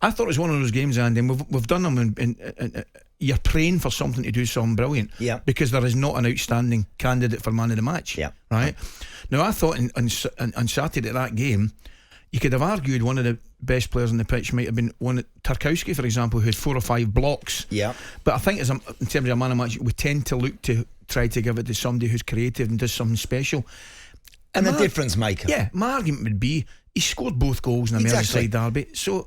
I thought it was one of those games, Andy, and we've done them and you're praying for something to do something brilliant, because there is not an outstanding candidate for man of the match, right? Now I thought on Saturday at that game, you could have argued one of the best players on the pitch might have been Tarkowski, for example, who had 4 or 5 blocks. But I think in terms of man of the match, we tend to look to try to give it to somebody who's creative and does something special. And the difference maker. Yeah, my argument would be he scored both goals in the Merseyside derby. So,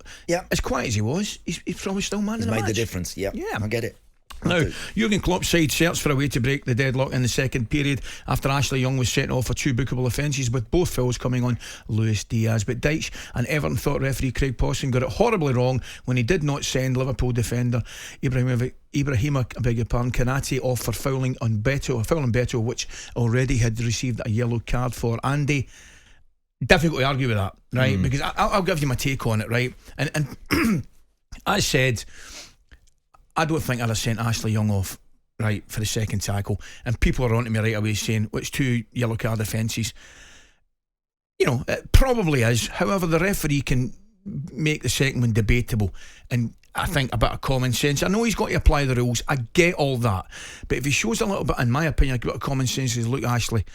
as quiet as he was, he's probably still man of the match. He's made the difference, I get it. Now, Jurgen Klopp's side searched for a way to break the deadlock in the second period after Ashley Young was sent off for 2 bookable offences, with both fouls coming on Luis Diaz. But Dyche and Everton thought referee Craig Pawson got it horribly wrong when he did not send Liverpool defender Ibrahima Konate off for fouling on Beto, which already had received a yellow card for. Andy, difficult to argue with that, right? Because I'll give you my take on it, right? And I said, I don't think I'd have sent Ashley Young off, right, for the second tackle. And people are on to me right away saying, well, it's 2 yellow card offences. You know, it probably is. However, the referee can make the second one debatable. And I think a bit of common sense. I know he's got to apply the rules. I get all that. But if he shows a little bit, in my opinion, a bit of common sense, says, look, Ashley,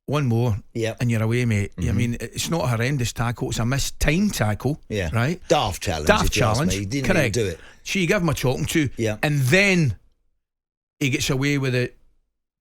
one more and you're away, mate. I mean, it's not a horrendous tackle, it's a mistimed tackle, right? Daft challenge. He didn't even do it. So you give him a talking to, and then he gets away with the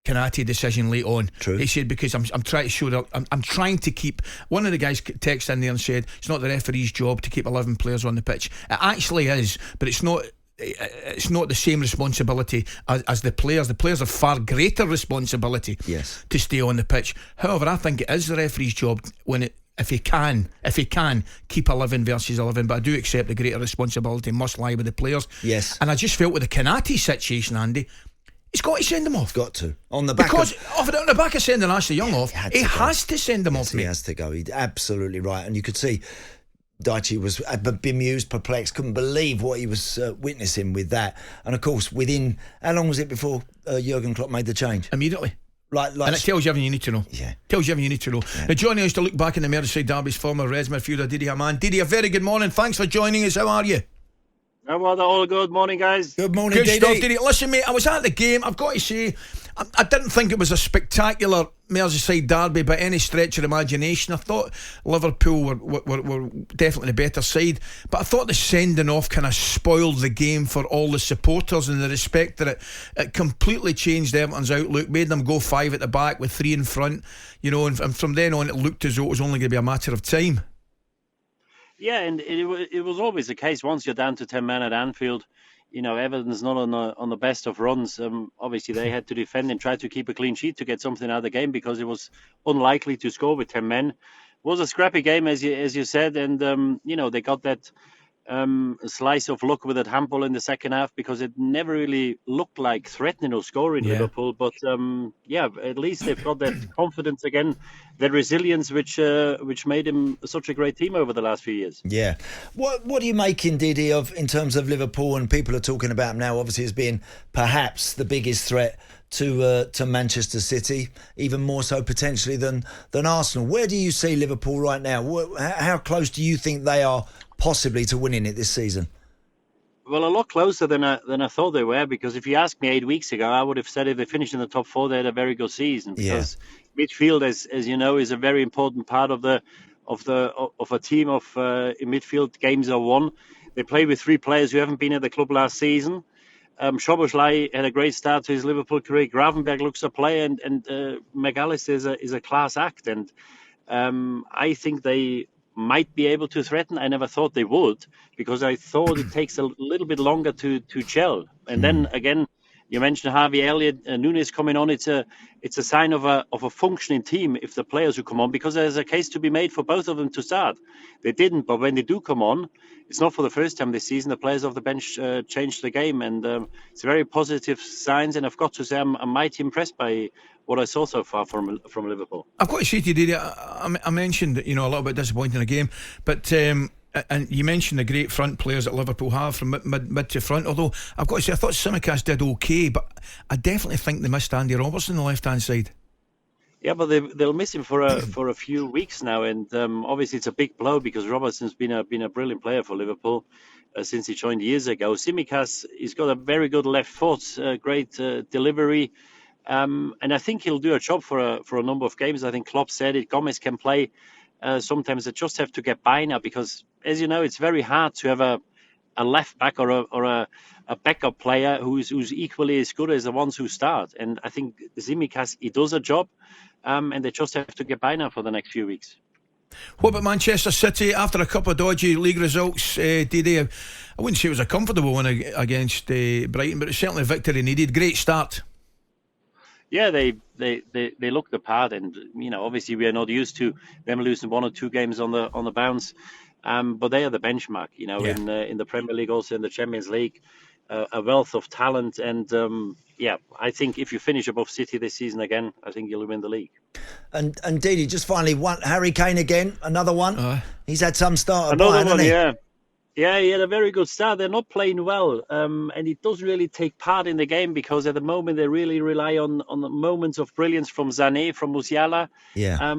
Konate decision late on. True. He said, because I'm trying to show that I'm trying to keep. One of the guys texted in there and said it's not the referee's job to keep 11 players on the pitch. It actually is, but it's not. It's not the same responsibility as the players. The players have far greater responsibility to stay on the pitch. However, I think it is the referee's job if he can keep 11 versus 11. But I do accept the greater responsibility must lie with the players. Yes. And I just felt with the Konate situation, Andy, he's got to send him off. Got to. On the back of sending Ashley Young off, he has to send him off. He has to go. He's absolutely right. And you could see Dyche was bemused, perplexed, couldn't believe what he was witnessing with that. And of course, within how long was it before Jurgen Klopp made the change? Immediately. Like, and it tells you everything you need to know. Tells you everything you need to know. Now, joining us to look back in the Merseyside derby's former Reds midfielder Didi Hamann. Didi, a very good morning. Thanks for joining us. How are you? Well, all good. Morning, guys. Good morning, Good Didi. stuff, Didi. Listen, mate, I was at the game. I've got to say, I didn't think it was a spectacular Merseyside derby by any stretch of imagination. I thought Liverpool were definitely the better side, but I thought the sending off kind of spoiled the game for all the supporters, in the respect that it completely changed Everton's outlook, made them go 5 at the back with 3 in front, you know, and from then on it looked as though it was only going to be a matter of time. Yeah, and it was always the case. Once you're down to 10 men at Anfield, you know, Everton's not on the best of runs. Obviously, they had to defend and try to keep a clean sheet to get something out of the game, because it was unlikely to score with 10 men. It was a scrappy game, as you said, and you know, they got that slice of luck with that handball in the second half, because it never really looked like threatening or scoring Liverpool. But at least they've got that confidence again, that resilience, which made him such a great team over the last few years. Yeah. What do you make, Didi, in terms of Liverpool? And people are talking about him now, obviously, as being perhaps the biggest threat to Manchester City, even more so potentially than Arsenal. Where do you see Liverpool right now? How close do you think they are possibly to winning it this season? Well, a lot closer than I thought they were, because if you asked me 8 weeks ago, I would have said if they finished in the top 4, they had a very good season. Because midfield, as you know, is a very important part of a team of in midfield. Games are won. They play with 3 players who haven't been at the club last season. Szoboszlai had a great start to his Liverpool career. Gravenberch looks a player, and McAllister is a class act. And I think they might be able to threaten. I never thought they would, because I thought it takes a little bit longer to gel. And then again, you mentioned Harvey Elliott, Núñez coming on. It's a sign of a functioning team if the players who come on, because there's a case to be made for both of them to start. They didn't, but when they do come on, it's not for the first time this season. The players off the bench changed the game, and it's very positive signs. And I've got to say, I'm mighty impressed by what I saw so far from Liverpool. I've got to say to you, Didi, I mentioned, you know, a little bit disappointing in the game, but and you mentioned the great front players that Liverpool have from mid to front. Although I've got to say, I thought Tsimikas did okay, but I definitely think they missed Andy Robertson on the left hand side. Yeah, but they'll miss him for a few weeks now, and obviously it's a big blow, because Robertson's been a brilliant player for Liverpool. since he joined years ago. Tsimikas, he's got a very good left foot, great delivery. And I think he'll do a job for a number of games. I think Klopp said it. Gomez can play. Sometimes they just have to get by now because, as you know, it's very hard to have a left back or a backup player who's equally as good as the ones who start. And I think Tsimikas, he does a job, and they just have to get by now for the next few weeks. What about Manchester City? After a couple of dodgy league results, Didi, I wouldn't say it was a comfortable one against Brighton, but it's certainly a victory needed. Great start. Yeah, they look the part, and obviously we are not used to them losing 1 or 2 games on the bounce, but they are the benchmark. In the Premier League, also in the Champions League, a wealth of talent, and I think if you finish above City this season again, I think you'll win the league. And Didi, just finally, Harry Kane again, another one. He's had some start. Another one, yeah. Yeah, he had a very good start. They're not playing well, and he doesn't really take part in the game because at the moment they really rely on the moments of brilliance from Sané, from Musiala. Yeah.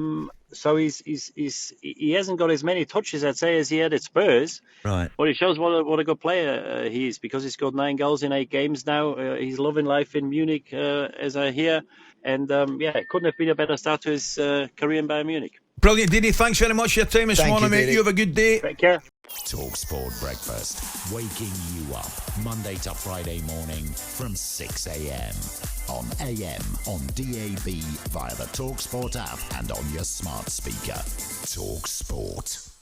So he hasn't got as many touches, I'd say, as he had at Spurs. Right. But it shows what a good player he is because he's got 9 goals in 8 games now. He's loving life in Munich, as I hear, and it couldn't have been a better start to his career in Bayern Munich. Brilliant, Didi. Thanks very much for your time this morning, mate. You have a good day. Take care. talkSPORT Breakfast, waking you up Monday to Friday morning from 6 a.m. on AM, on DAB, via the talkSPORT app and on your smart speaker. talkSPORT.